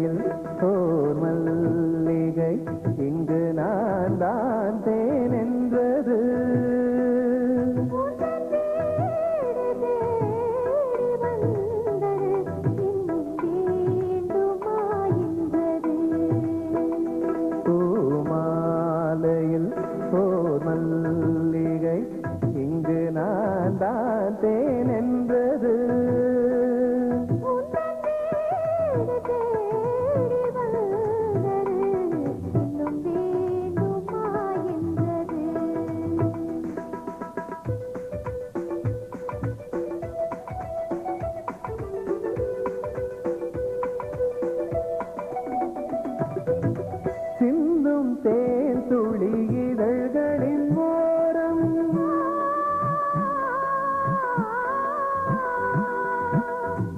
மாலையில் ஓர் மல்லிகை இங்கு நான் தான் தேன் என்றது. பூமாலையில் ஓர் மல்லிகை இங்கு நான் தான் தேன் என்றது. சிந்தும் தேன் துளி இதழ்களின் ஓரம்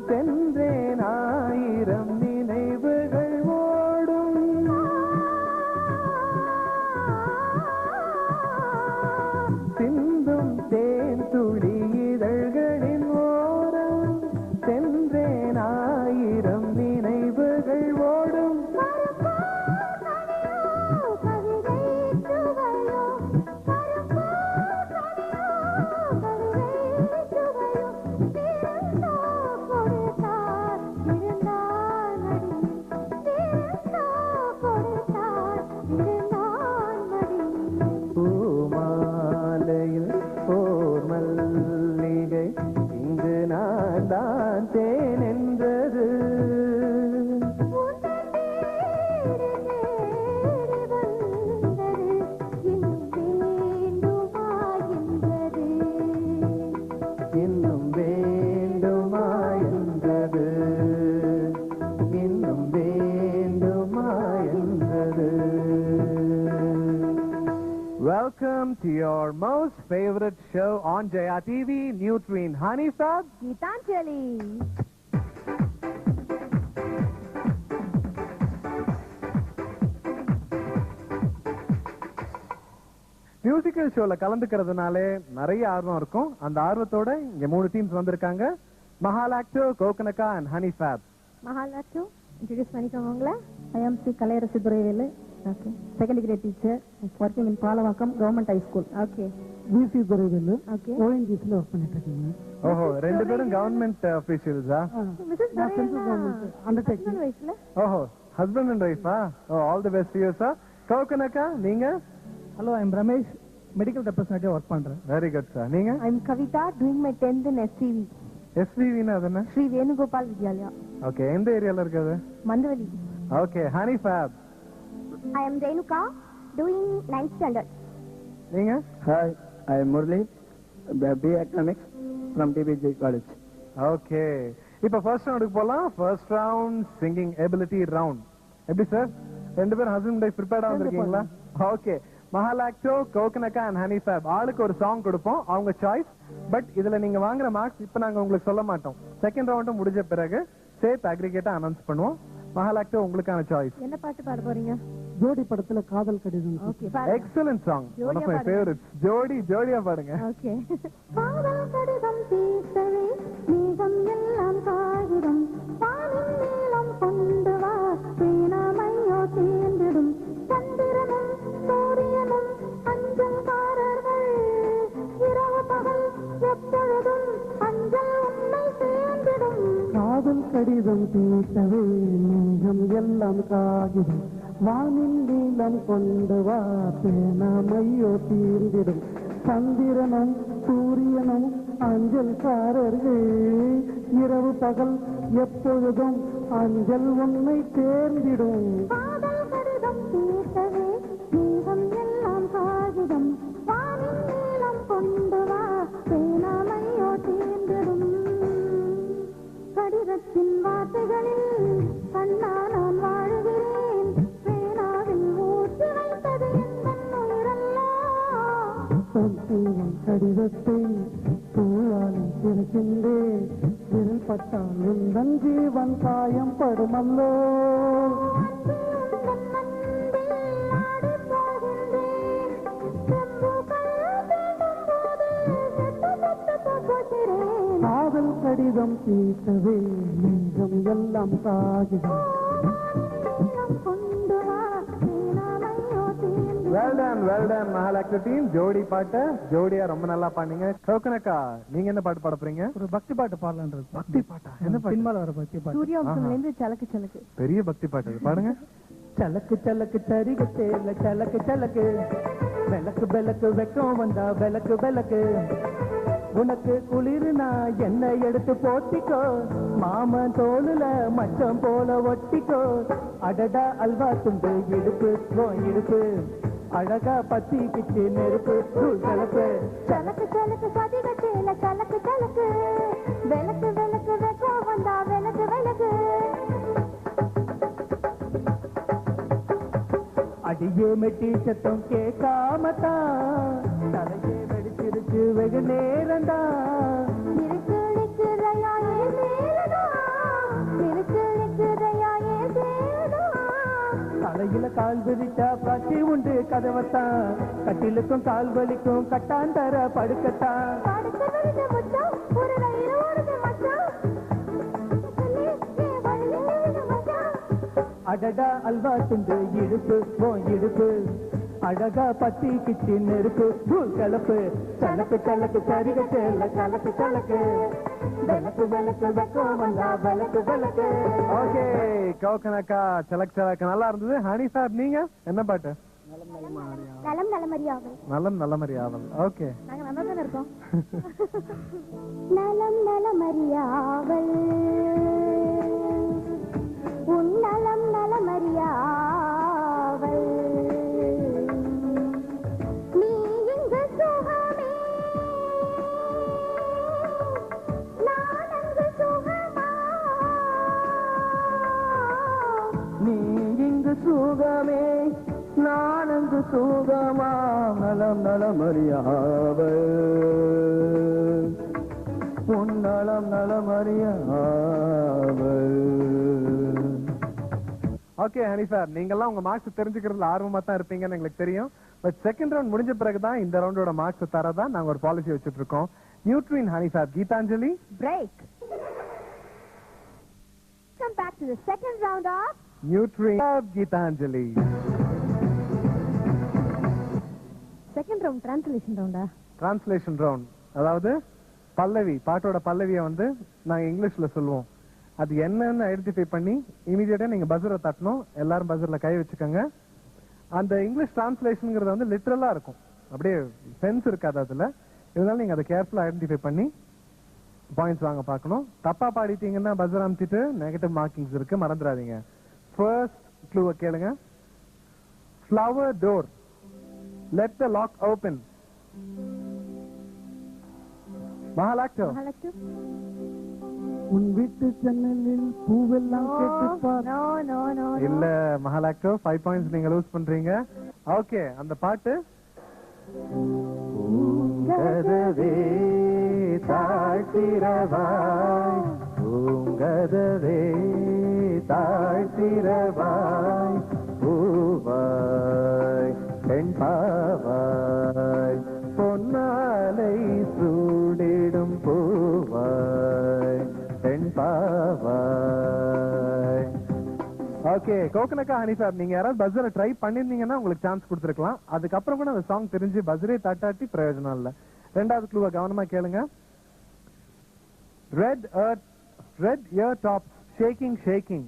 சென்றேன் ஆயிரம் நினைவுகள் ஓடும். சிந்தும் தேன் துளி இதழ்களின் ஓரம் சென்றேன் ஆயிரம் நினைவுகள் ஓடும். பூமாலையில் ஓர் மல்லிகை இங்கு நான் தான் தேன் என்றது. இன்னும் வேண்டுமா என்றது. இன்னும் வேண்டுமா என்றது. Welcome to your most favorite show on Jaya TV, Nutrien Honey Fab, Geetanjali. Musical ஷோல கலந்துக்கிறதுனாலே நிறைய ஆர்வம் இருக்கும். அந்த ஆர்வத்தோட இங்க 3 டீம்ஸ் வந்திருக்காங்க. மஹாலாக்டோ, கோகனக்கா அண்ட் ஹனி ஃபேப். மஹாலாக்டோ இன்ட்ரோடியூஸ் பண்ணிக்கோங்க உங்களை. I am C. Kalayarasu Duraivel. Okay. Second grade teacher. Working in Palavakam Government High School. Okay. VC Duraivel. Okay. ONGC lo work பண்ணிட்டு இருக்கீங்க. ஓஹோ, ரெண்டு பேரும் கவர்மெண்ட் அபிஷியல்ஸா? Mrs. Duraivel undertaking. ஓஹோ, ஹஸ்பண்ட் அண்ட் ஒய்ஃபா? Oh, all the best to you sir. கோகனக்கா நீங்க? Hello, I am Ramesh. Medical representative work பண்றேன். Very good sir. நீங்க? I am Kavita doing my 10th in SCV. SVV னா என்ன? Sri Venugopal Vidyalaya. Okay, எந்த ஏரியால இருக்குது? Mandavali. Okay, Honey Fab. I am Renuka doing 9th standard. நீங்க? Hi, I am Murli, BA Economics from TBJ College. Okay, இப்போ first ரவுண்டுக்கு போலாம். First round singing ability round. எப்படி sir? ரெண்டு பேரும் husband wife ப்ரிப்பேர்டா வந்திருக்கீங்களா? ஓகே, மஹாலாக்டோ, கோகனக்கா அண்ட் ஹனி ஃபேப் ஆளுக்கு ஒரு song கொடுப்போம், அவங்க சாய்ஸ். பட் இதுல நீங்க வாங்குற மார்க்ஸ் இப்ப நாங்க உங்களுக்கு சொல்ல மாட்டோம். செகண்ட் ரவுண்டும் முடிஞ்ச பிறகு சேர்த்து அக்ரிகேட்டா அனௌன்ஸ் பண்ணுவோம். மஹாலாக்டோ, உங்களுக்கான சாய்ஸ். என்ன பாட்டு பாட போறீங்க? ஜோடி படத்துல காதல் கடிதம். Okay. Excellent song, one of my பாடுங்க. ஃபேவரிட்ஸ். ஜோடியா பாடுங்க. Okay. காதல் கடிதம் தீர்த்தவே மேகம் எல்லாம் காகிதம் வானின் நீளம் கொண்டு வா வீணாமையோ தேர்ந்திடும் சந்திரனும் சூரியனும் அஞ்சல்காரர்கள் இரவு பகல் எப்பொழுதும் அஞ்சல் உன்னை சேர்ந்திடும். காதல் கடிதம் தீர்த்தவே மேகம் எல்லாம் காகிதம் வானின் நீளம் கொண்டு வா பேனாமையோ தீர்ந்திடும் சந்திரனும் சூரியனும் அஞ்சல்காரர்கள் இரவு பகல் எப்பொழுதும் அஞ்சல் உன்னை தேர்ந்திடும். காதல் கடிதம் தீர்த்தவே மேகம் எல்லாம் காகிதம் வானின் நீளம் கொண்டு வா பேனாமையோ தேர்ந்திடும். கடிதத்தின் வார்த்தைகளில் கண்ணா நான் வாழுகிறேன் பேனாவில் ஊற்றி வைத்தது என் உயிரல்லா. கடிதத்தை தூளால் திறக்கின்றேன் விரல் பட்டால் உந்தன் ஜீவன் காயம் படுமல்லோ. காதல் கடிதம் தீர்த்தவே நெஞ்சம் எல்லாம் காகிதம் வெல் டன் மகாலட்சுமி டீம். ஜோடி பாட்டு ஜோடியா ரொம்ப நல்லா பாடுனீங்க. கோகனக்கா நீங்க என்ன பாட்டு பாட போறீங்க? ஒரு பக்தி பாட்டு பாடலான்றது. பக்தி பாட்டா? என்ன பாட்டு? சினிமால வர பக்தி பாட்டு. சூரியவம்சம்ல இருந்து சலக்கு சலக்கு. பெரிய பக்தி பாட்டு அது. பாடுங்க. சலக்கு சலக்கு தரிகத்தேல சலக்கு சலக்கு, விளக்கு விளக்கு வெக்கம் வந்தா விளக்கு விளக்கு, உனக்கு குளிர்னா என்ன எடுத்து போத்திக்கோ, மாமன் தோலுல மச்சம் போல ஒட்டிக்கோ, அடடா அல்வா துண்டு இடுப்பு இடுப்பு, அழகா பத்தி கிச்சு நெருப்பு தூள் கலப்பு. சலக்கு சலக்கு சதிகட்டேல சலக்கு சலக்கு, விளக்கு விளக்கு வெக்கம் வந்தா விளக்கு விளக்கு. அடியே மெட்டி சத்தம் கேட்காமத்தான் தலையே வெடிச்சிருச்சு வெகு நேரம்தான். இருக்கு நிக்குதையா ஏன் சேருதா, இருக்கு நிக்குதையா ஏன் சேருதா. தலையில கால் விரிச்சா பத்தி உண்டு கதவத்தான், கட்டிலுக்கும் கால் வலிக்கும் கட்டான் தர படுக்கத்தான். படுக்க விழுந்த முச்சம் ஒரு ரயில் ஓடுது மச்சான், சொல்லி என் வழியில் விழுந்த மச்சான். அடடா அல்வா துண்டு இடுப்பு இடுப்பு, அழகா பத்தி கிச்சி நெருப்பு தூள் கலப்பு. சலக்கு சலக்கு சரிகட்டேல சலக்கு சலக்கு, விளக்கு விளக்கு வெக்கம் வந்தா விளக்கு விளக்கு. ஓகே கோகனக்கா சலக் சலக் நல்லா இருந்தது. ஹனி சார் நீங்க என்ன பாட்டு? நலம் நலமறியாவல். நலம் நல்லமரி ஆவல். ஓகே நாங்க நல்லா தானே இருக்கோம். நலம் நலமறியாவல், உன் நலம் நலமறியாவல், நீ இங்கு சுகமே நான் அங்கு சுகமா, நீ இங்கு சுகமே நான் அங்கு சுகமா, நலம் நலமறியாவல் உன் நலம் நலமறியாவல். ஓகே ஹனி சார் நீங்கெல்லாம் உங்க மார்க்ஸ் தெரிஞ்சுக்கிறதுல ஆர்வமா தான் இருப்பீங்கன்னு எங்களுக்கு தெரியும். பட் செகண்ட் ரவுண்ட் முடிஞ்ச பிறகுதான் இந்த ரவுண்டோட மார்க்ஸ் தரதா நாங்க ஒரு பாலிசி வச்சுட்டு இருக்கோம். Nutrine honey sir Geetanjali. break. Come back to the second round of Nutrine Geetanjali. Second round translation ரவுண்டா? டிரான்ஸ்லேஷன் ரவுண்ட், அதாவது பல்லவி பாட்டோட பல்லவியை வந்து நாங்க இங்கிலீஷ்ல சொல்லுவோம். அது என்னன்னு ஐடென்டிஃபை பண்ணி இமீடியட்டா நீங்க பஸ்ஸரை தட்டணும். எல்லாரும் பஸ்ஸர்ல கை வச்சுக்கோங்க. அந்த இங்கிலீஷ் டிரான்ஸ்லேஷன்ங்கிறது வந்து லிட்டரலா இருக்கும், அப்படியே சென்ஸ் இருக்காது அதுல. இருந்தாலும் நீங்க அதை கேர்ஃபுல்லா ஐடென்டிஃபை பண்ணி பாயிண்ட்ஸ் வாங்க பார்க்கணும். தப்பா பாடிட்டீங்கன்னா பஸ்ஸர் அமுத்திட்டு நெகட்டிவ் மார்க்கிங்ஸ் இருக்கு, மறந்துடாதீங்க. ஃபர்ஸ்ட் க்ளூவை கேளுங்க. Flower door, let the lock open. Mahalakshmi. Mahalakshmi. உன் வீட்டு ஜன்னலில் பூவெல்லாம் கேட்டுப்பார். no no no இல்ல மகாலட்சுமி 5 பாயிண்ட்ஸ் நீங்க லூஸ் பண்றீங்க. ஓகே அந்த பாட்டு. பூங்கதவே தாழ்த்திரவாய், பூங்கதவே தாழ்த்திரவாய், பூவாய் பெண்பாவாய், பொன்னாலை சூடிடும் பூவாய் பெண்பாவாய். ஓகே கோகனக்கா ஹனி சார் நீங்க யாராவது பஸ்ஸரை ட்ரை பண்ணிருந்தீங்கன்னா உங்களுக்கு சான்ஸ் கொடுத்துருக்கலாம். அதுக்கப்புறம் கூட அந்த சாங் தெரிஞ்சு பஸ்ஸரே தட்டாட்டி பிரயோஜனம் இல்ல. ரெண்டாவது க்ளூவை கவனமா கேளுங்க. Red ear top shaking shaking.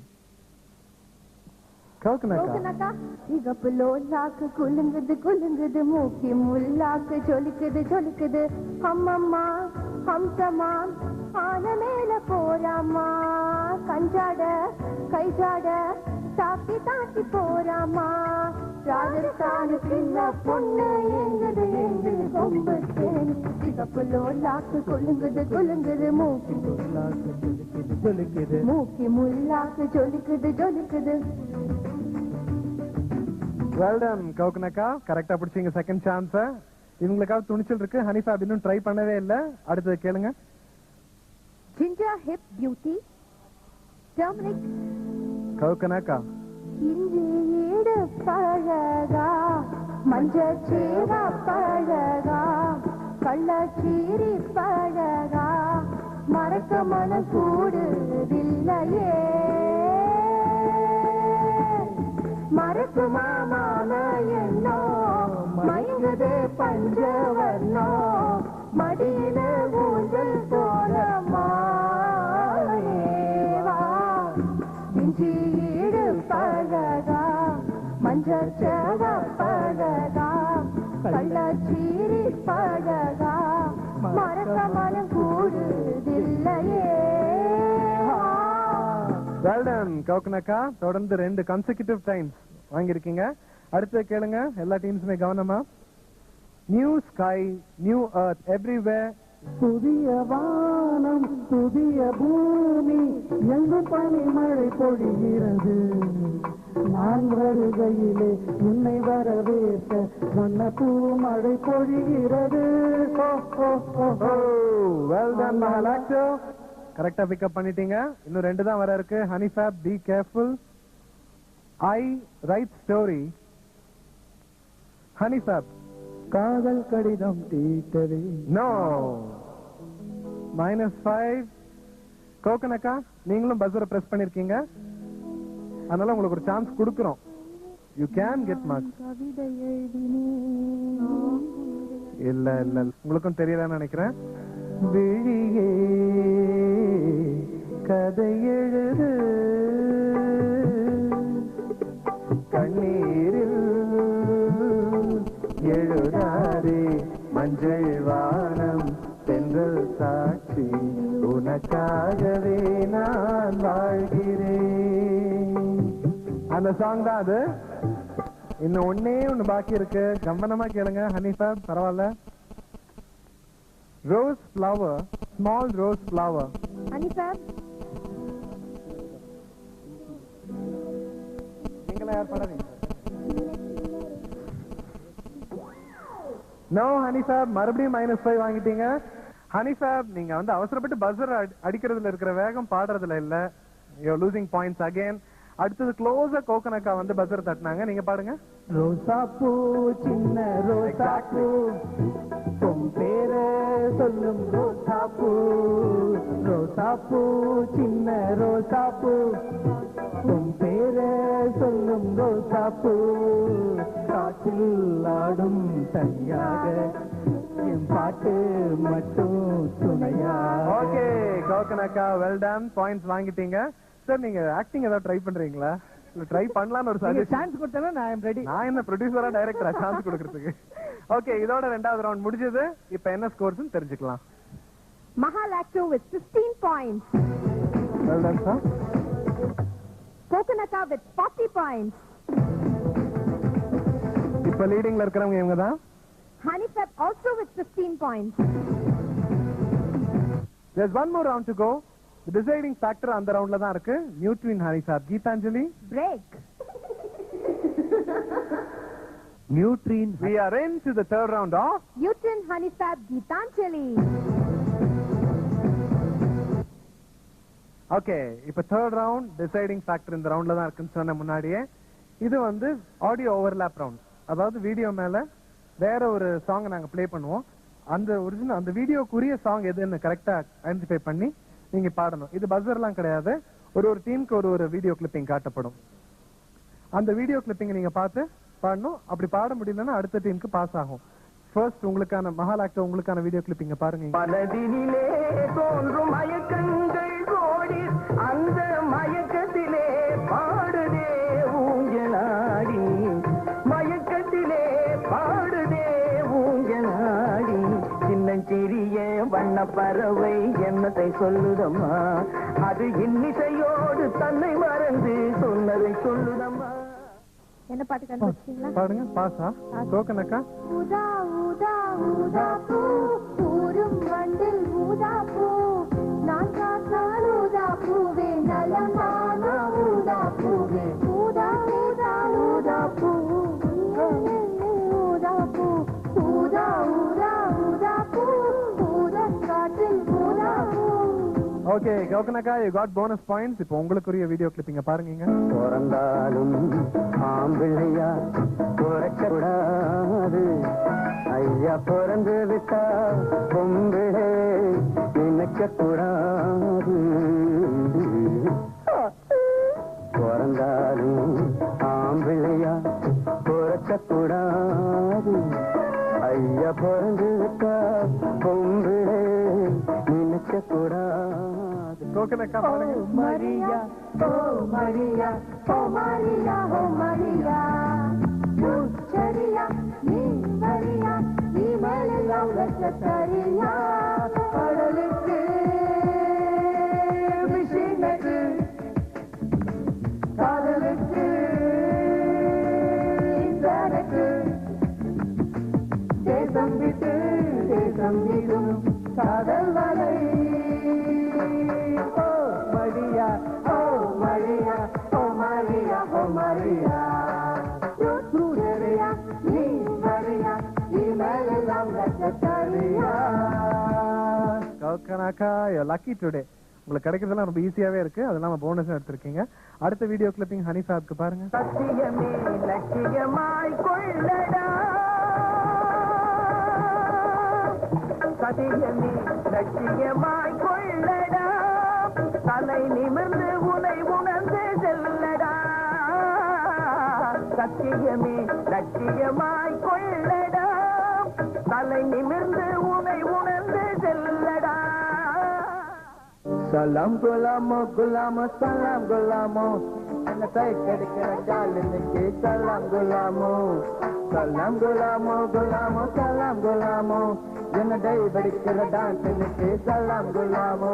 கோகனக்கா. சிகப்பு லோலாக்கு குலுங்குது குலுங்குது, மூக்கி முல்லாக்கு ஜொலிக்குது ஜொலிக்குது, அம்மம்மா ஹம்சமா ஆன மேல போறாமா, கஞ்சாட கைஜாட தாக்கி தாக்கி போறாமா, ராஜஸ்தானு சின்ன பொண்ணு எங்குது எங்குது கொம்பு தேன், சிகப்பு லோலாக்கு குலுங்குது குலுங்குது, மூக்கி முல்லாக்கு ஜொலிக்குது ஜொலிக்குது. வெல் டன் கோகனக்கா, கரெக்டா பிடிச்சீங்க செகண்ட் சான்ஸ். இவங்களுக்காக துணிச்சல் இருக்கு. ஹனிஃபா இன்னும் ட்ரை பண்ணவே இல்ல. அடுத்தது கேளுங்க. Ginger hip beauty, turmeric. கோகனக்கா. இஞ்சி ஈடு பழகா, மஞ்சச்சீர பழகா, கள்ளச்சீரி பழகா, மறக்க மனம் கூடுதில்லையே, மறக்குமா மாமா என்னோ மை பஞ்சவர்ணம் மடியில ஊஞ்சல் போற மாவேவா இஞ்சியீடு பழகா மஞ்சள் சேவ பழகா கள்ளச்சீரி பழகா மறக்க மனம் கூடுதில்லையே. Well done, கோகனக்கா. தொடர்ந்து 2 consecutive times வாங்கியிருக்கீங்க. அடுத்து கேளுங்க எல்லா டீம்ஸுமே கவனமா. New sky new earth everywhere. புதிய வானம் புதிய பூமி எங்கும் பனிமழை பொழிகிறது. நான் வருகையிலே உன்னை வரவேற்க வண்ண பூமழை பொழிகிறது. Well done, மகாலாக்ஷோ. கரெக்டா பிக்கப் பண்ணிட்டீங்க. இன்னும் 2 தான் வர இருக்கு. Honey Fab, be careful. I write story. Honey Fab, காதல் கடிதம் தீட்டவே. நோ. -5. கோகனக்கா, நீங்களும் பஸ்ஸரை பிரஸ் பண்ணிருக்கீங்க. அதனால உங்களுக்கு ஒரு சான்ஸ் கொடுக்குறோம். You can get marks. கவிதை எழுதினேன். இல்ல இல்ல உங்களுக்கும் தெரியலன்னு நினைக்கிறேன். விழியே கதை எழுது கண்ணீரில் எழுதாதே மஞ்சள் வானம் தென்றல் சாட்சி உனக்காகவே நான் வாழ்கிறேன். அந்த சாங் தான் அது. இன்னும் ஒண்ணு பாக்கி இருக்கு. கவனமா கேளுங்க ஹனிஃபேப். பரவாயில்ல. Rose flower, small rose flower. Honey Fab, நீங்களா யார் பாடாதீங்க. நோ ஹனிஃபேப், மறுபடியும் -5 வாங்கிட்டீங்க. ஹனிஃபேப், நீங்க வந்து அவசரப்பட்டு பஸ்ஸர் அடிக்கிறதுல இருக்கிற வேகம் பாடுறதுல இல்ல. You are losing points again. அடுத்தது க்ளோஸா கோகனக்கா வந்து பஸ்ஸர் தட்டினாங்க. நீங்க பாடுங்க. ரோசாப்பூ சின்ன ரோசாப்பூ உன் பேர சொல்லும் ரோசாப்பூ. ரோசாப்பூ சின்ன ரோசாப்பூ உன் பேர சொல்லும் ரோசாப்பூ. காற்றில் ஆடும் தனியாக என் பாட்டு மட்டும் துணையா. ஓகே கோகனக்கா, வெல் டன். பாயிண்ட்ஸ் வாங்கிட்டீங்க. சார், நீங்க ஆக்டிங் ஏதாவது ட்ரை பண்றீங்களா? இல்ல ட்ரை பண்ணலாம்னு ஒரு சஜஷன். சான்ஸ் கொடுத்தா நான் ஐம் ரெடி. நான் என்ன ப்ரொடியூசரா டைரக்டரா சான்ஸ் கொடுக்கிறதுக்கு? ஓகே, இதோட 2வது ரவுண்ட் முடிஞ்சது. இப்போ என்ன ஸ்கோர்ஸ் தெரிஞ்சுக்கலாம். Mahalakshmi with 15 points. Well done sir. Kokanaka with 40 points. இப்போ லீடிங்ல இருக்கிறவங்க இவங்க தான். Hanifab also with 15 points. There's one more round to go. The deciding factor அந்த ரவுண்ட்ல தான் இருக்கு. Nutrine Honey Fab. Geetanjali, Break. Nutrine. we are into the third round of Newton Hanifab Geetanjali. Okay. இப்போ third round deciding factor இந்த ரவுண்ட்ல தான் இருக்குன்னு சொன்ன முன்னாடியே. இது வந்து ஆடியோ ஓவர்லாப் ரவுண்ட். அதாவது வீடியோ மேல வேற ஒரு சாங் நாங்க ப்ளே பண்ணுவோம். அந்த ஒரிஜினல் அந்த வீடியோக்குரிய சாங் எதுன்னு கரெக்டா ஐடென்டிஃபை பண்ணி நீங்க பாடணும். இது பஸ்ஸர்லாம் கிடையாது. ஒரு டீமுக்கு ஒரு வீடியோ கிளிப்பிங் காட்டப்படும். அந்த வீடியோ கிளிப்பிங் நீங்க பார்த்து பாடணும். அப்படி பாட முடியலன்னா அடுத்த டீமுக்கு பாஸ் ஆகும். ஃபர்ஸ்ட் உங்களுக்கான மகாலாக்டோ உங்களுக்கான வீடியோ கிளிப்பிங்க பாருங்க. மனதினிலே தோன்றும் மயக்கங்கள் கோடி அந்த மயக்கத்திலே பாடுதே ஊஞ்சலாடி. மயக்கத்திலே பாடுதே ஊஞ்சலாடி. சின்னஞ்சிறிய வண்ண பறவை என்னத்தை சொல்லுதம்மா. அது இன்னிசையோடு தன்னை மறந்து சொன்னதை சொல்லுதம்மா. என்ன பாட்டு கண்டுபிடிச்சீங்களா? பாருங்க. பாஸா? கோகனக்கா? ஊதா ஊதா ஊதா பூ ஊரும் வண்டில் ஊதா பூ. நான் காத்தால் ஊதா பூவே நலமான ஊதா பூவே. ஊதா ஊதா ஊதா பூ ஊதா பூ. ஊதா ஊதா ஊதா பூ ஊதக் காற்றில் ஊதா பூ. ஓகே கோகனக்கா, யூ காட் போனஸ் பாயிண்ட்ஸ். இப்போ உங்களுக்குரிய வீடியோ கிளிப்பிங்க பாருங்க. பிறந்தாலும் ஆம்பிள்ளையா பிறக்கூடாது. ஐயா பிறந்து விட்டா பொம்பிளே நினைக்க கூடாது. பிறந்தாலும் ஆம்பிள்ளையா பிறக்கூடாது. கோகனக்கா Oh பாருங்க. Maria, oh Maria, oh Maria, oh Maria. Chariya, ni Maria, ni Maria, Chariya. கடலுக்கு விஷயத்துக்கு காதலுக்கு இந்தனுக்கு தேசம் விட்டு தேசம் விடும் காதல் வலை. ஓ மரியா, ஓ மரியா, ஓ மரியா, ஓ மரியா. Maria, நீ மரியா, நீ மேலெல்லாம் நட்சத்திரியா. கோகனக்கா யூ லக்கி டுடே. உங்களுக்கு கிடைக்கிறதெல்லாம் ரொம்ப ஈஸியாவே இருக்கு. அது இல்லாம போனஸும் எடுத்திருக்கீங்க. அடுத்த வீடியோ கிளிப்பிங் ஹனி சாப்க்கு பாருங்க. சத்தியமே லட்சியமாய் கொள்ளடா, சத்தியமே லட்சியமாய் கொள்ளடா, தலை நிமிர்ந்து உனை உணர்ந்து செல்லடா. சத்தியமே லட்சியமாய் கொள்ளடா, தலை நிமிர்ந்து உனை உணர்ந்து செல்லடா. சலாம் குலாமோ குலாமோ சலாம் குலாமோ, என்ன கை கிடைக்கிற காலனுக்கு சலாம் குலாமோ. சலாம் குலாமோ குலாமோ சலாம் குலாமோ, என்ன டை படிக்கிற டான்ஸனுக்கு சலாம் குலாமோ.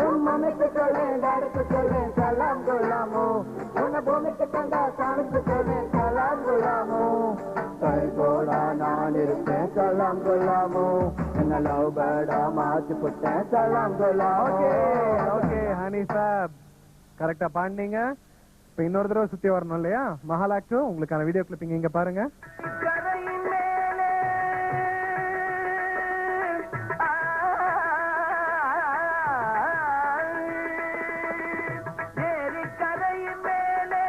உன் மனைக்கு சொல்லேன் டாடுக்கு சொல்லேன் சலாம் குலாமோ, உன்னை பூமிக்கு தந்தா சாமிக்கு சொல்லேன் சலாம் குலாமோ. கை போடா நான் இருப்பேன் சலாம் குலாமோ, என்ன லவ் பேடா மாத்தி போட்டேன் சலாம் குலாமோ. ஓகே ஓகே ஹனி சாப் கரெக்டா பாடுனீங்க. இப்ப இன்னொரு தடவை சுத்தி வரணும் இல்லையா? மஹால் ஆக்டோ உங்களுக்கான வீடியோ கிளிப்பிங் இங்க பாருங்க. கரையின் மேலே ஏரி கரையின் மேலே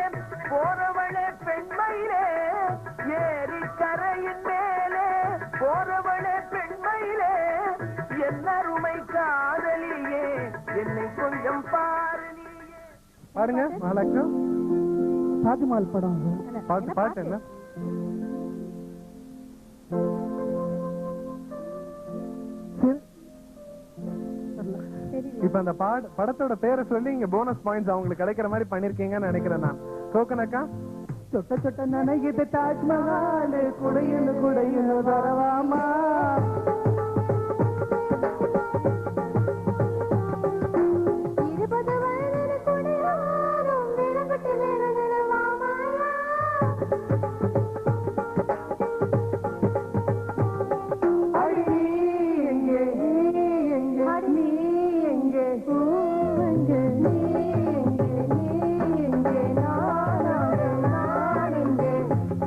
போறவளே பெண்மையிலே, ஏரி கரையின் மேலே போறவளே பெண்மையிலே, என் அருமை காதலியே என்னை கொஞ்சம் பாரு நீயே. பாருங்க மஹால் ஆக்டோ. பாத்திமால் படம் பாட்டு பாட்டு என்ன? இப்ப அந்த படத்தோட பேரை சொல்லி இங்க போனஸ் பாயிண்ட்ஸ் அவங்களுக்கு கிடைக்கிற மாதிரி பண்ணிருக்கீங்கன்னு நினைக்கிறேன் நான். கோகனக்கா சொட்ட சொட்ட நனையுது தாஜ்மஹால், குடையுன்னு குடையுன்னு வரவாமா. இருபது வயதில் குடியாரும் விளங்கட்டு விரவிழவாமாயா. அடி நீ எங்கே, நீ எங்கே, நீ எங்கே, பூ எங்கே, நீ எங்கே, நீ எங்கே, நான் எங்கே,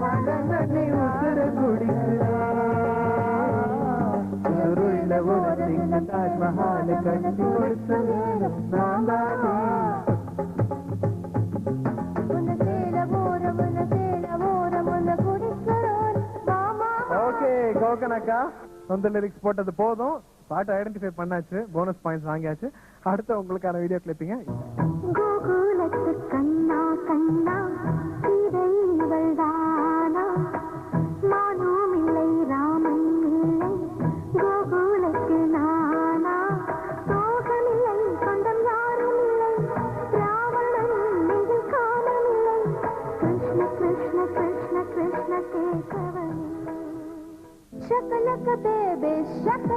மனநன்னை உசுர குடிக்கிறேன். சுருள்ள உனக்கு தாஜ்மஹால் கட்டி கொடுத்த நான் தானே. உன்னை சேல ஓரம் உன்னை சேல ஓரம் உன்னை குடிக்கிறோம் மாமா. ஓகே கோகனக்கா சொந்த லிரிக்ஸ் போட்டது போதும். பாட்டு ஐடென்டிஃபை பண்ணாச்சு, போனஸ் பாயிண்ட்ஸ் வாங்கியாச்சு. அடுத்த உங்களுக்கான வீடியோ கிளிப்பிங்க. கோகுலத்து கண்ணா கண்ணா இதை இவள்தானா, மானும் இல்லை ராமன் இல்லை கோகுலத்து நானா, சோகமில்லை சொந்தம் யாரும் இல்லை, ராவணன் நெஞ்சில் காமம் இல்லை, கிருஷ்ண கிருஷ்ண கிருஷ்ண கிருஷ்ண கேசவனே. ஷக்கலக்க பேபே ஷக்க